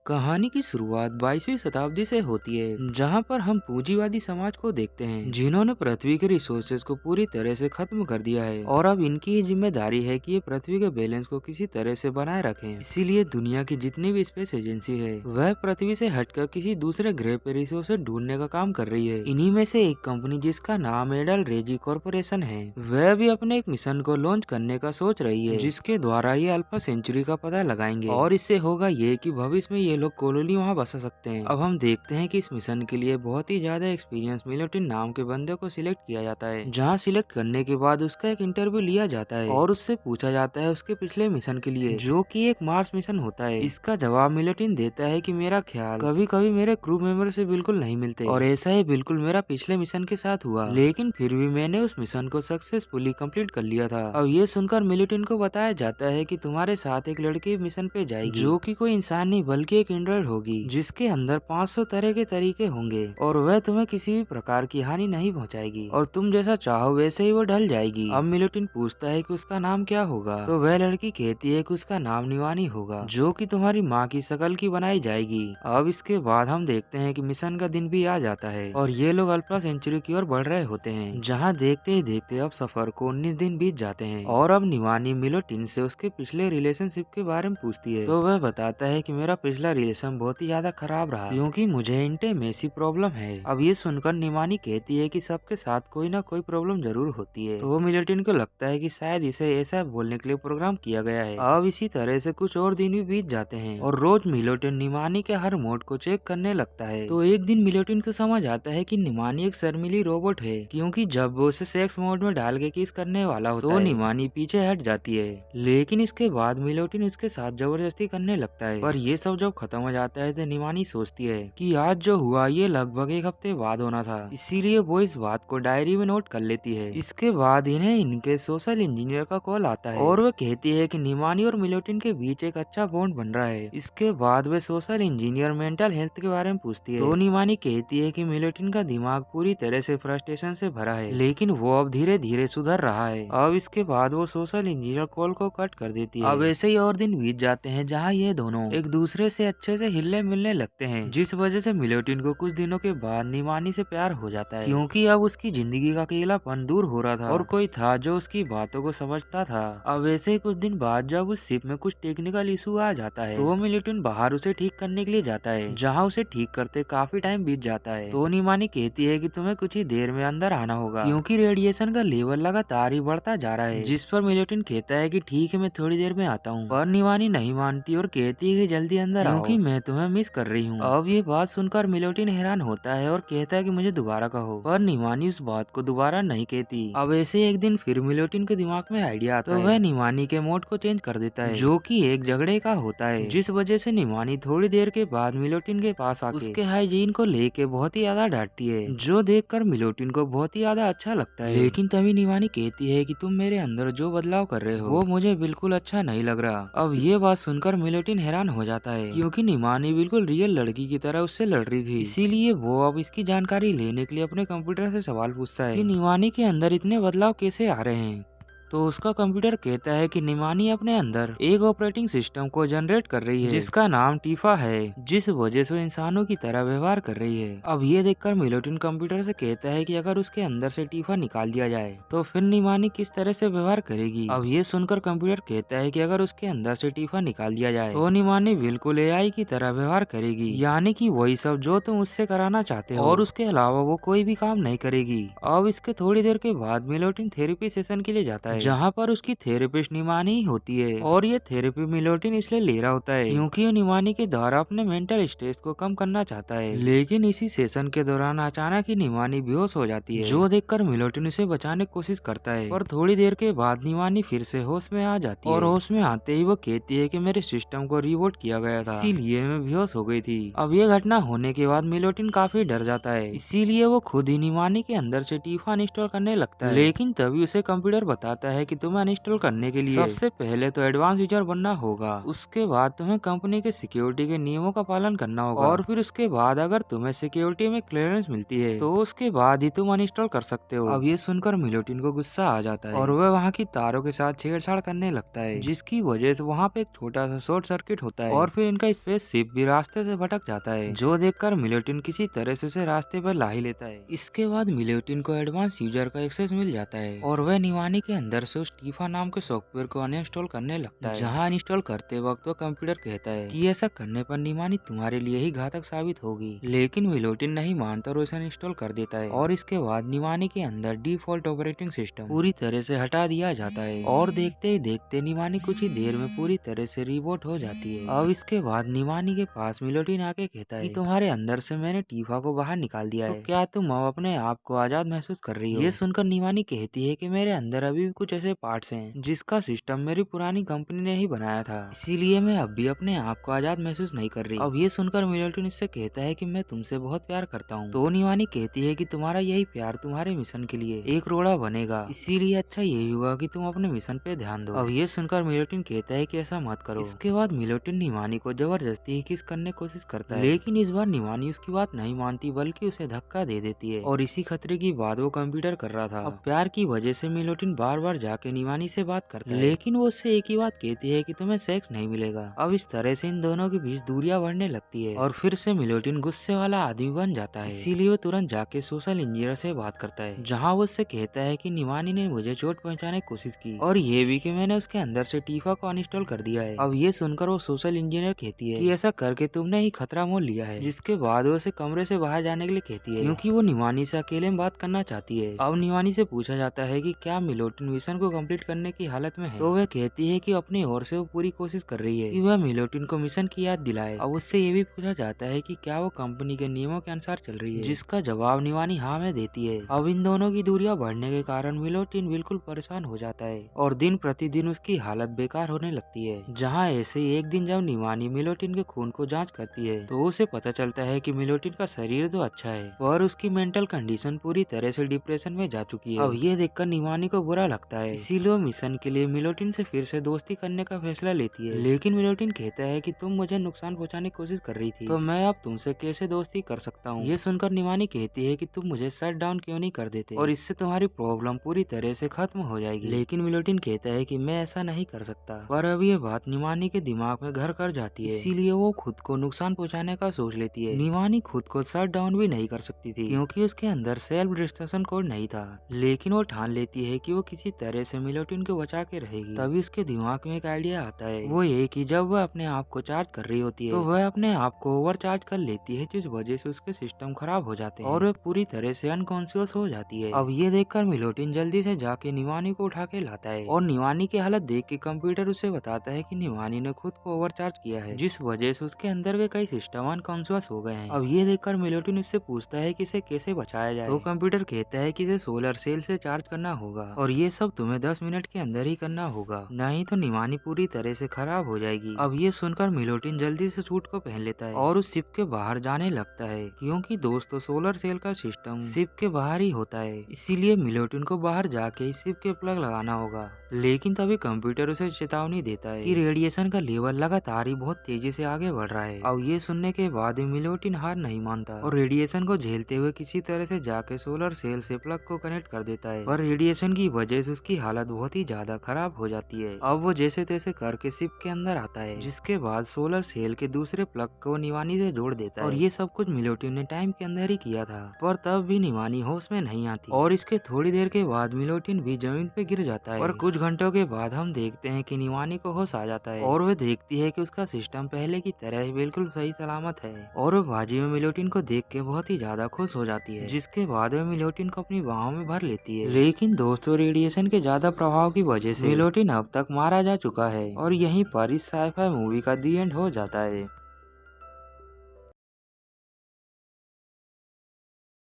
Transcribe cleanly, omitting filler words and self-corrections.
कहानी की शुरुआत 22वीं शताब्दी से होती है, जहां पर हम पूंजीवादी समाज को देखते हैं, जिन्होंने पृथ्वी के रिसोर्सेज को पूरी तरह से खत्म कर दिया है और अब इनकी ही जिम्मेदारी है कि ये पृथ्वी के बैलेंस को किसी तरह से बनाए रखें। इसीलिए दुनिया की जितनी भी स्पेस एजेंसी है, वह पृथ्वी से हटकर किसी दूसरे ग्रह पर रिसोर्सेज ढूंढने का काम कर रही है। इन्हीं में से एक कंपनी, जिसका नाम एडल रेजी कॉर्पोरेशन है, वह भी अपने एक मिशन को लॉन्च करने का सोच रही है, जिसके द्वारा ये अल्फा सेंचुरी का पता लगाएंगे और इससे होगा ये कि भविष्य में ये लोग कॉलोनी वहाँ बसा सकते हैं। अब हम देखते हैं कि इस मिशन के लिए बहुत ही ज्यादा एक्सपीरियंस मिलोटिन नाम के बंदे को सिलेक्ट किया जाता है, जहाँ सिलेक्ट करने के बाद उसका एक इंटरव्यू लिया जाता है और उससे पूछा जाता है उसके पिछले मिशन के लिए, जो कि एक मार्स मिशन होता है। इसका जवाब मिलोटिन देता है कि मेरा ख्याल कभी कभी मेरे क्रू मेंबर से बिल्कुल नहीं मिलते और ऐसा ही बिल्कुल मेरा पिछले मिशन के साथ हुआ, लेकिन फिर भी मैंने उस मिशन को सक्सेसफुली कंप्लीट कर लिया था। अब ये सुनकर मिलोटिन को बताया जाता है कि तुम्हारे साथ एक लड़की मिशन पे जाएगी, जो कि कोई इंसान नहीं बल्कि एक एंड्रॉइड होगी, जिसके अंदर 500 तरह के तरीके होंगे और वह तुम्हें किसी भी प्रकार की हानि नहीं पहुंचाएगी और तुम जैसा चाहो वैसे ही वो ढल जाएगी। अब मिलोटिन पूछता है कि उसका नाम क्या होगा, तो वह लड़की कहती है कि उसका नाम निवानी होगा, जो कि तुम्हारी माँ की शकल की बनाई जाएगी। अब इसके बाद हम देखते हैं कि मिशन का दिन भी आ जाता है और ये लोग अल्फा सेंचुरी की ओर बढ़ रहे होते हैं, जहाँ देखते ही देखते अब सफर को 19 दिन बीत जाते हैं। और अब निवानी मिलोटिन से उसके पिछले रिलेशनशिप के बारे में पूछती है, तो वह बताता है कि मेरा पिछला रिलेशन बहुत ही ज्यादा खराब रहा, क्योंकि मुझे इंटीमेसी प्रॉब्लम है। अब ये सुनकर निमानी कहती है कि सबके साथ कोई ना कोई प्रॉब्लम जरूर होती है, तो मिलोटिन को लगता है कि शायद इसे ऐसा बोलने के लिए प्रोग्राम किया गया है। अब इसी तरह से कुछ और दिन भी बीत जाते हैं और रोज मिलोटिन निमानी के हर मोड को चेक करने लगता है। तो एक दिन मिलोटिन को समझ आता है कि निमानी एक शर्मीली रोबोट है, क्योंकि जब वो उसे सेक्स मोड में डाल के किस करने वाला होता है, निमानी पीछे हट जाती है। लेकिन इसके बाद मिलोटिन उसके साथ जबरदस्ती करने लगता है। पर ये सब जब खत्म हो जाता है तो निमानी सोचती है कि आज जो हुआ ये लगभग एक हफ्ते बाद होना था, इसीलिए वो इस बात को डायरी में नोट कर लेती है। इसके बाद इन्हें इनके सोशल इंजीनियर का कॉल आता है और वो कहती है कि निमानी और मिलोटिन के बीच एक अच्छा बॉन्ड बन रहा है। इसके बाद वे सोशल इंजीनियर मेंटल हेल्थ के बारे में पूछती है, तो निमानी कहती है कि मिलोटिन का दिमाग पूरी तरह से फ्रस्ट्रेशन से भरा है, लेकिन वो अब धीरे धीरे सुधर रहा है। अब इसके बाद वो सोशल इंजीनियर कॉल को कट कर देती है। अब ऐसे ही और दिन बीत जाते हैं, जहाँ ये दोनों एक दूसरे से अच्छे से हिलने मिलने लगते हैं, जिस वजह से मिलोटिन को कुछ दिनों के बाद निमानी से प्यार हो जाता है, क्योंकि अब उसकी जिंदगी का अकेलापन दूर हो रहा था और कोई था जो उसकी बातों को समझता था। अब ऐसे ही कुछ दिन बाद जब उस शिप में कुछ टेक्निकल इशू आ जाता है, तो वो मिलोटिन बाहर उसे ठीक करने के लिए जाता है, जहाँ उसे ठीक करते काफी टाइम बीत जाता है। तो निमानी कहती है कि तुम्हें कुछ ही देर में अंदर आना होगा, क्योंकि रेडिएशन का लेवल लगातार ही बढ़ता जा रहा है। जिस पर मिलोटिन कहता है कि ठीक है, मैं थोड़ी देर में आता हूँ, पर निमानी नहीं मानती और कहती है कि जल्दी अंदर आओ, क्योंकि मैं तुम्हें मिस कर रही हूँ। अब ये बात सुनकर मिलोटिन हैरान होता है और कहता है कि मुझे दोबारा कहो, पर निमानी उस बात को दोबारा नहीं कहती। अब ऐसे एक दिन फिर मिलोटिन के दिमाग में आइडिया आता है, तो वह निमानी के मोड को चेंज कर देता है, जो कि एक झगड़े का होता है, जिस वजह से निमानी थोड़ी देर के बाद मिलोटिन के पास आके उसके हाइजीन को लेके बहुत ही ज्यादा डांटती है, जो देखकर मिलोटिन को बहुत ही ज्यादा अच्छा लगता है। लेकिन तभी निमानी कहती है कि तुम मेरे अंदर जो बदलाव कर रहे हो वो मुझे बिल्कुल अच्छा नहीं लग रहा। अब ये बात सुनकर मिलोटिन हैरान हो जाता है, क्योंकि निमानी बिल्कुल रियल लड़की की तरह उससे लड़ रही थी। इसीलिए वो अब इसकी जानकारी लेने के लिए अपने कंप्यूटर से सवाल पूछता है कि निमानी के अंदर इतने बदलाव कैसे आ रहे हैं। तो उसका कंप्यूटर कहता है कि निमानी अपने अंदर एक ऑपरेटिंग सिस्टम को जनरेट कर रही है, जिसका नाम टीफा है, जिस वजह से वो इंसानों की तरह व्यवहार कर रही है। अब ये देखकर मिलोटिन कंप्यूटर से कहता है कि अगर उसके अंदर से टीफा निकाल दिया जाए तो फिर निमानी किस तरह से व्यवहार करेगी। अब ये सुनकर कंप्यूटर कहता है कि अगर उसके अंदर से टीफा निकाल दिया जाए तो निमानी बिल्कुल एआई की तरह व्यवहार करेगी, यानी कि वही सब जो तुम उससे कराना चाहते हो, और उसके अलावा वो कोई भी काम नहीं करेगी। अब इसके थोड़ी देर के बाद मिलोटिन थेरेपी सेशन के लिए जाता है, जहाँ पर उसकी थेरेपिस्ट निमानी ही होती है, और ये थेरेपी मिलोटिन इसलिए ले रहा होता है क्योंकि ये निमानी के द्वारा अपने मेंटल स्ट्रेस को कम करना चाहता है। लेकिन इसी सेशन के दौरान अचानक ही निमानी बेहोश हो जाती है, जो देखकर मिलोटिन उसे बचाने की कोशिश करता है, पर थोड़ी देर के बाद निमानी फिर से होश में आ जाती है, और होश में आते ही वो कहती है कि मेरे सिस्टम को रिबूट किया गया था, इसीलिए मैं बेहोश हो गई थी। अब ये घटना होने के बाद मिलोटिन काफी डर जाता है, इसीलिए वो खुद ही निमानी के अंदर से टीफा इंस्टॉल करने लगता है। लेकिन तभी उसे कंप्यूटर बताता है कि तुम्हें अनइंस्टॉल करने के लिए सबसे पहले तो एडवांस यूजर बनना होगा। उसके बाद तुम्हें कंपनी के सिक्योरिटी के नियमों का पालन करना होगा और फिर उसके बाद अगर तुम्हें सिक्योरिटी में क्लियरेंस मिलती है तो उसके बाद ही तुम अनइंस्टॉल कर सकते हो। अब ये सुनकर मिलोटिन को गुस्सा आ जाता है और वह वहाँ की तारों के साथ छेड़छाड़ करने लगता है, जिसकी वजह से वहाँ पे एक छोटा सा शॉर्ट सर्किट होता है और फिर इनका स्पेसशिप भी रास्ते से भटक जाता है, जो देखकर मिलोटिन किसी तरह से उसे रास्ते पर ला ही लेता है। इसके बाद मिलोटिन को एडवांस यूजर का एक्सेस मिल जाता है और वह निवानी के अंदर से उस टीफा नाम के सॉफ्टवेयर को अनइंस्टॉल करने लगता है। जहाँ अनइंस्टॉल करते वक्त वो कंप्यूटर कहता है कि ऐसा करने पर निवानी तुम्हारे लिए ही घातक साबित होगी, लेकिन मिलोटिन नहीं मानता और उसे अनइंस्टॉल कर देता है और इसके बाद निवानी के अंदर डिफॉल्ट ऑपरेटिंग सिस्टम पूरी तरह से हटा दिया जाता है और देखते ही देखते निवानी कुछ ही देर में पूरी तरह से रिबूट हो जाती है। अब इसके बाद निवानी के पास मिलोटिन आके कहता है कि तुम्हारे अंदर से मैंने टीफा को बाहर निकाल दिया है, तो क्या तुम अब अपने आप को आजाद महसूस कर रही हो? ये सुनकर निवानी कहती है कि मेरे अंदर अभी भी कुछ ऐसे पार्ट्स हैं जिसका सिस्टम मेरी पुरानी कंपनी ने ही बनाया था, इसीलिए मैं अब भी अपने आप को आजाद महसूस नहीं कर रही। अब ये सुनकर मिलोटिन इससे कहता है कि मैं तुमसे बहुत प्यार करता हूँ। तो निवानी कहती है कि तुम्हारा यही प्यार तुम्हारे मिशन के लिए एक रोड़ा बनेगा, इसीलिए अच्छा यही होगा कि तुम अपने मिशन पे ध्यान दो। अब ये सुनकर मिलोटिन कहता है कि ऐसा मत करो। इसके बाद मिलोटिन निवानी को जबरदस्ती किस करने की कोशिश करता है, लेकिन इस बार निवानी उसकी बात नहीं मानती बल्कि उसे धक्का दे देती है और इसी खतरे की बात वो कंप्यूटर कर रहा था। अब प्यार की वजह से मिलोटिन बार बार जाके निवानी से बात करता है, लेकिन वो उससे एक ही बात कहती है कि तुम्हें सेक्स नहीं मिलेगा। अब इस तरह से इन दोनों के बीच दूरियां बढ़ने लगती है और फिर से मिलोटिन गुस्से वाला आदमी बन जाता है, इसीलिए वो तुरंत जाके सोशल इंजीनियर से बात करता है, जहाँ वो उससे कहता है कि निवानी ने मुझे चोट पहुँचाने की कोशिश की और ये भी कि मैंने उसके अंदर से टीफा को अनइंस्टॉल कर दिया है। अब ये सुनकर वो सोशल इंजीनियर कहती है कि ऐसा करके तुमने ही खतरा मोल लिया है, जिसके बाद वो उसे कमरे से बाहर जाने के लिए कहती है क्योंकि वो निवानी से अकेले में बात करना चाहती है। अब निवानी से पूछा जाता है कि क्या मिलोटिन मिशन को कंप्लीट करने की हालत में है, तो वह कहती है कि अपनी ओर से वो पूरी कोशिश कर रही है कि वह मिलोटिन को मिशन की याद दिलाए। अब उससे ये भी पूछा जाता है कि क्या वो कंपनी के नियमों के अनुसार चल रही है, जिसका जवाब निवानी हाँ में देती है। अब इन दोनों की दूरियां बढ़ने के कारण मिलोटिन बिल्कुल परेशान हो जाता है और दिन प्रतिदिन उसकी हालत बेकार होने लगती है। जहाँ ऐसे ही एक दिन जब निवानी मिलोटिन के खून को जांच करती है तो उसे पता चलता है कि मिलोटिन का शरीर तो अच्छा है पर उसकी मेंटल कंडीशन पूरी तरह से डिप्रेशन में जा चुकी है। अब ये देखकर निवानी को बुरा लगता है, इसीलिए वो मिशन के लिए मिलोटिन से फिर से दोस्ती करने का फैसला लेती है, लेकिन मिलोटिन कहता है कि तुम मुझे नुकसान पहुंचाने की कोशिश कर रही थी, तो मैं अब तुमसे कैसे दोस्ती कर सकता हूँ। ये सुनकर निवानी कहती है कि तुम मुझे शट डाउन क्यों नहीं कर देते और इससे तुम्हारी प्रॉब्लम पूरी तरह से खत्म हो जाएगी, लेकिन मिलोटिन कहता है कि मैं ऐसा नहीं कर सकता। पर अब ये बात निवानी के दिमाग में घर कर जाती है, इसीलिए वो खुद को नुकसान पहुंचाने का सोच लेती है। निवानी खुद को शट डाउन भी नहीं कर सकती थी क्योंकि उसके अंदर सेल्फ डिस्ट्रक्शन कोड नहीं था, लेकिन वो ठान लेती है कि वो किसी तरह से मिलोटिन को बचा के रहेगी। तभी उसके दिमाग में एक आइडिया आता है, वो ये कि जब वह अपने आप को चार्ज कर रही होती है तो वह अपने आप को ओवर चार्ज कर लेती है, जिस वजह से उसके सिस्टम खराब हो जाते हैं और वह पूरी तरह से अनकॉन्शियस हो जाती है। अब ये देखकर मिलोटिन जल्दी से जाके निवानी को उठा के लाता है और निवानी की हालत देख के कंप्यूटर उसे बताता है कि निवानी ने खुद को ओवरचार्ज किया है, जिस वजह से उसके अंदर के कई सिस्टम अनकॉन्शियस हो गए हैं। अब ये देखकर मिलोटिन उससे पूछता है कि इसे कैसे बचाया जाए, तो कंप्यूटर कहता है कि इसे सोलर सेल से चार्ज करना होगा और ये सब तुम्हें 10 मिनट के अंदर ही करना होगा, नहीं तो निवानी पूरी तरह से खराब हो जाएगी। अब ये सुनकर मिलोटिन जल्दी से सूट को पहन लेता है और उस शिप के बाहर जाने लगता है, क्योंकि दोस्तों सोलर सेल का सिस्टम शिप के बाहर ही होता है, इसीलिए मिलोटिन को बाहर जाके इस शिप के प्लग लगाना होगा। लेकिन तभी कंप्यूटर उसे चेतावनी देता है कि रेडिएशन का लेवल लगातार ही बहुत तेजी से आगे बढ़ रहा है। अब ये सुनने के बाद मिलोटिन हार नहीं मानता और रेडिएशन को झेलते हुए किसी तरह से जाके सोलर सेल से प्लग को कनेक्ट कर देता है, पर रेडिएशन की वजह से उसकी हालत बहुत ही ज्यादा खराब हो जाती है। अब वो जैसे तैसे करके शिप के अंदर आता है, जिसके बाद सोलर सेल के दूसरे प्लग को निवानी से जोड़ देता है और ये सब कुछ मिलोटिन ने टाइम के अंदर ही किया था, पर तब भी निवानी होश में नहीं आती और इसके थोड़ी देर के बाद मिलोटिन भी जमीन पे गिर जाता है। और कुछ घंटों के बाद हम देखते हैं कि निवानी को होश आ जाता है और वह देखती है कि उसका सिस्टम पहले की तरह ही बिल्कुल सही सलामत है और वह बाजी में मिलोटिन को देख के बहुत ही ज्यादा खुश हो जाती है, जिसके बाद वह मिलोटिन को अपनी बाहों में भर लेती है। लेकिन दोस्तों रेडिएशन के ज्यादा प्रभाव की वजह से मिलोटिन अब तक मारा जा चुका है और यहीं पर इस साइफाई मूवी का दी एंड हो जाता है।